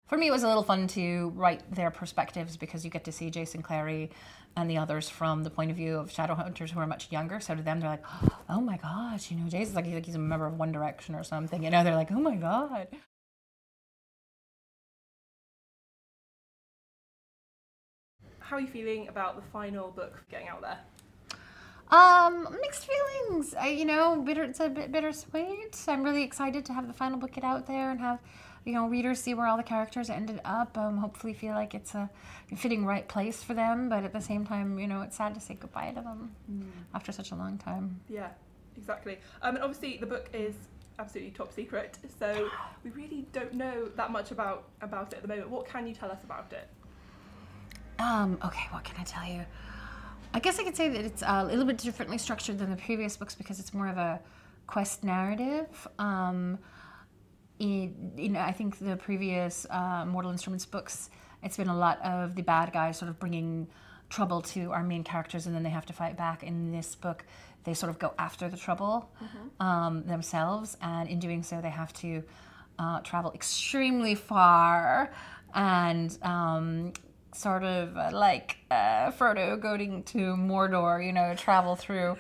For me, it was a little fun to write their perspectives because you get to see Jace and Clary and the others from the point of view of Shadowhunters who are much younger. So to them, they're like, oh my gosh, you know, Jace is like he's a member of One Direction or something. You know, they're like, oh my god. How are you feeling about the final book getting out there? Mixed feelings. You know, it's a bit bittersweet. I'm really excited to have the final book get out there and have, you know, readers see where all the characters ended up. Hopefully feel like it's a fitting right place for them, but at the same time, you know, it's sad to say goodbye to them after such a long time. Yeah, exactly. And obviously the book is absolutely top secret, so we really don't know that much about it at the moment. What can you tell us about it? Okay, what can I tell you? I guess I could say that it's a little bit differently structured than the previous books because it's more of a quest narrative. You know, I think the previous Mortal Instruments books, it's been a lot of the bad guys sort of bringing trouble to our main characters and then they have to fight back. In this book, they sort of go after the trouble themselves, and in doing so, they have to travel extremely far and sort of like Frodo going to Mordor, you know, travel through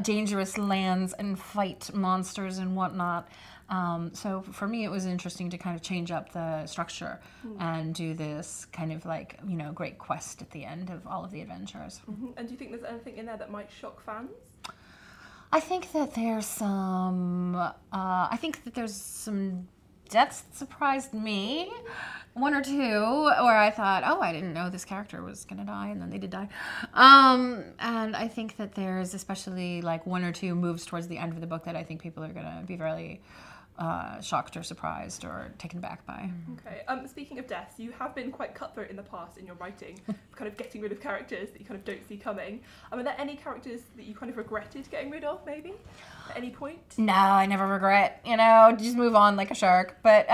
dangerous lands and fight monsters and whatnot. So for me, it was interesting to kind of change up the structure and do this kind of like, you know, great quest at the end of all of the adventures. And do you think there's anything in there that might shock fans? I think that there's some, deaths that surprised me. One or two where I thought, oh, I didn't know this character was going to die, and then they did die. And I think that there's especially like one or two moves towards the end of the book that I think people are going to be very shocked or surprised or taken back by. Okay. Speaking of deaths, you have been quite cutthroat in the past in your writing, kind of getting rid of characters that you kind of don't see coming. Are there any characters that you kind of regretted getting rid of, maybe, at any point? No, I never regret. You know, just move on like a shark. But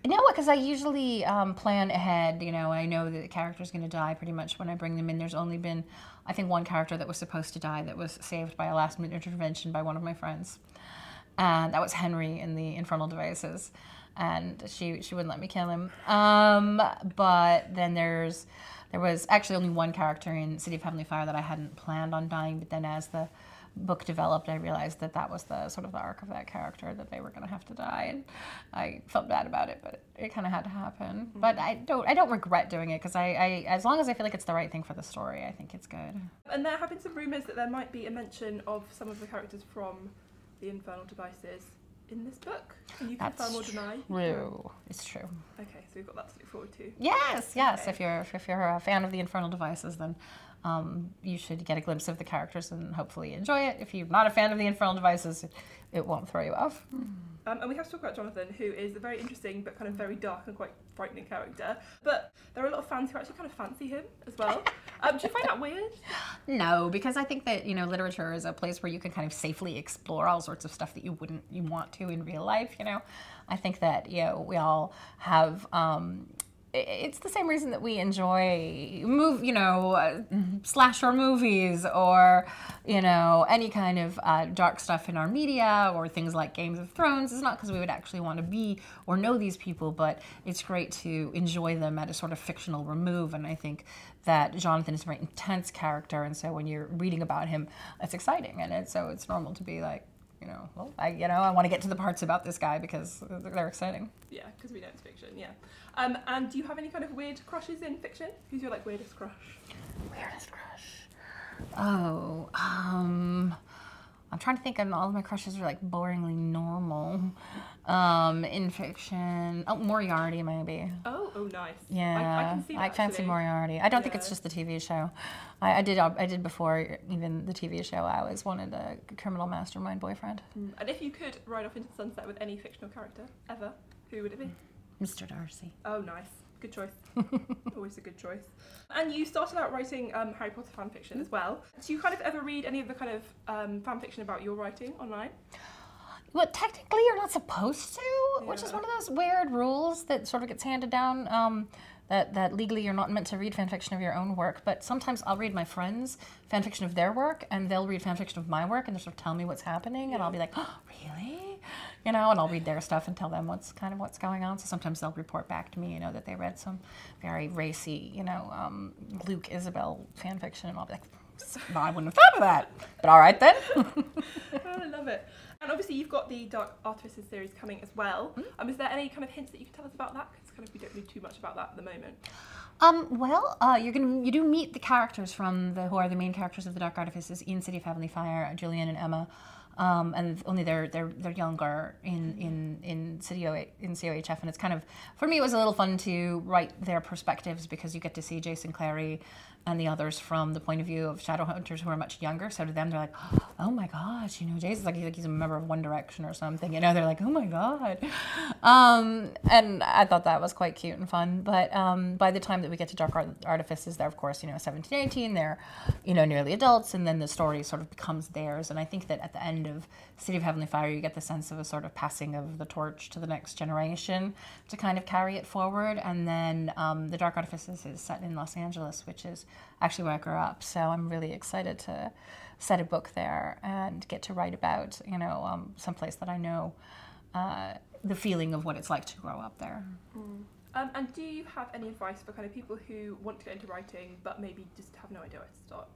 no, because I usually plan ahead. You know, I know that the character's going to die pretty much when I bring them in. There's only been, I think, one character that was supposed to die that was saved by a last-minute intervention by one of my friends. And that was Henry in the Infernal Devices. And she wouldn't let me kill him. But then there was actually only one character in City of Heavenly Fire that I hadn't planned on dying. But then as the book developed, I realized that that was the sort of the arc of that character, that they were going to have to die, and I felt bad about it, but it kind of had to happen. But I don't regret doing it because I as long as I feel like it's the right thing for the story, I think it's good. And there have been some rumours that there might be a mention of some of the characters from the Infernal Devices in this book. Can you confirm or deny? True. It's true. Okay, so we've got that to look forward to. Yes, yes. Okay. If you're a fan of the Infernal Devices, then you should get a glimpse of the characters and hopefully enjoy it. If you're not a fan of the Infernal Devices, it won't throw you off. And we have to talk about Jonathan, who is a very interesting but kind of very dark and quite frightening character. But there are a lot of fans who actually kind of fancy him as well. Do you find that weird? No, because I think that, you know, literature is a place where you can kind of safely explore all sorts of stuff that you want to in real life, you know. I think that, you know, we all have it's the same reason that we enjoy slasher movies or, you know, any kind of dark stuff in our media or things like Games of Thrones. It's not because we would actually want to be or know these people, but it's great to enjoy them at a sort of fictional remove. And I think that Jonathan is a very intense character, and so when you're reading about him, it's exciting, and so it's normal to be like, you know, well, I want to get to the parts about this guy because they're exciting. Yeah, because we know it's fiction, yeah. And do you have any kind of weird crushes in fiction? Who's your, like, weirdest crush? Weirdest crush? Oh, I'm trying to think, and all of my crushes are, like, boringly normal. In fiction, Moriarty, maybe. Oh, nice. Yeah, I can see that, I fancy actually. Moriarty. I don't think it's just the TV show. I did before even the TV show. I always wanted a criminal mastermind boyfriend. And if you could ride off into the sunset with any fictional character ever, who would it be? Mr. Darcy. Oh, nice. Good choice. Always a good choice. And you started out writing Harry Potter fan fiction as well. Do you kind of ever read any of the kind of fan fiction about your writing online? Well, technically you're not supposed to, which is one of those weird rules that sort of gets handed down, that legally you're not meant to read fan fiction of your own work, but sometimes I'll read my friends' fan fiction of their work, and they'll read fan fiction of my work, and they'll sort of tell me what's happening, and I'll be like, oh, really? you know, and I'll read their stuff and tell them what's going on. So sometimes they'll report back to me, you know, that they read some very racy, you know, Luke Isabel fan fiction, and I'll be like, no, I wouldn't have thought of that. But all right then. I love it. And obviously you've got the Dark Artifices series coming as well. Is there any kind of hints that you can tell us about that? Because kind of we don't know too much about that at the moment. You do meet the characters who are the main characters of the Dark Artifices in City of Heavenly Fire, Julian and Emma, and only they're younger in COHF, and it's kind of, for me, it was a little fun to write their perspectives because you get to see Jace and Clary and the others from the point of view of Shadowhunters who are much younger. So to them, they're like, oh my gosh, you know, Jace is like he's a member of One Direction or something. You know, they're like, oh my god. And I thought that was quite cute and fun. But by the time that we get to Dark Artifices, they're of course, you know, 17, 18. They're, you know, nearly adults, and then the story sort of becomes theirs. And I think that at the end of City of Heavenly Fire, you get the sense of a sort of passing of the torch to the next generation to kind of carry it forward. And then the Dark Artifices is set in Los Angeles, which is actually where I grew up. So I'm really excited to set a book there and get to write about, you know, someplace that I know the feeling of what it's like to grow up there. And do you have any advice for kind of people who want to get into writing but maybe just have no idea where to start?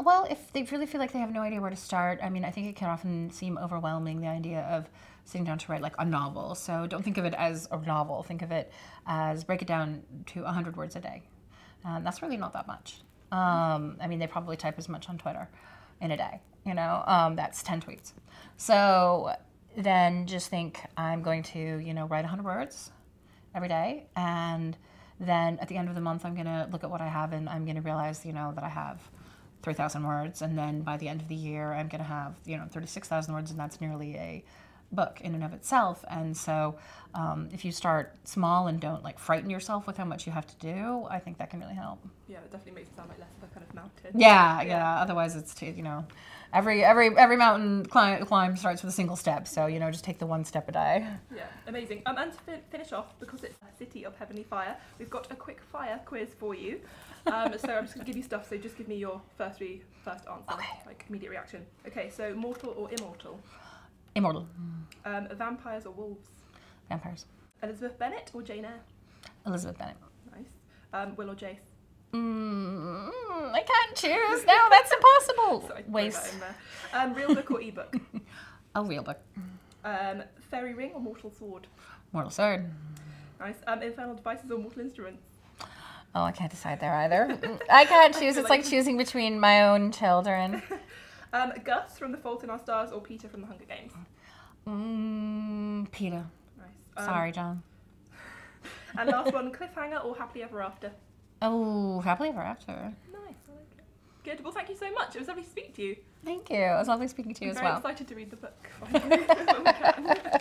Well, if they really feel like they have no idea where to start, I mean, I think it can often seem overwhelming, the idea of sitting down to write like a novel. So don't think of it as a novel. Think of it as break it down to 100 words a day. That's really not that much. I mean, they probably type as much on Twitter in a day, you know, that's 10 tweets. So then just think, I'm going to, you know, write 100 words every day. And then at the end of the month, I'm going to look at what I have, and I'm going to realize, you know, that I have 3,000 words. And then by the end of the year, I'm going to have, you know, 36,000 words, and that's nearly a book in and of itself. And so if you start small and don't like frighten yourself with how much you have to do, I think that can really help. Yeah, it definitely makes it sound like less of a kind of mountain. Yeah. Otherwise it's too, you know, every mountain climb starts with a single step. So, you know, just take the one step a day. Yeah, amazing. And to finish off, because it's a City of Heavenly Fire, we've got a quick fire quiz for you. So I'm just going to give you stuff, so just give me your first answer, okay. Like immediate reaction. Okay, so mortal or immortal? Immortal. Vampires or wolves? Vampires. Elizabeth Bennet or Jane Eyre? Elizabeth Bennet. Nice. Will or Jace? I can't choose. No, that's impossible. Sorry, Waste. Real book or ebook? A real book. Fairy ring or mortal sword? Mortal sword. Nice. Infernal devices or mortal instruments? Oh, I can't decide there either. I can't choose. It's like choosing between my own children. Gus from The Fault in Our Stars or Peter from The Hunger Games? Peter. Nice. Sorry, John. And last one, cliffhanger or happily ever after? Oh, happily ever after. Nice, I like it. Good. Well, thank you so much. It was lovely to speak to you. Thank you. It was lovely speaking to you as well. I'm very excited to read the book. When we can.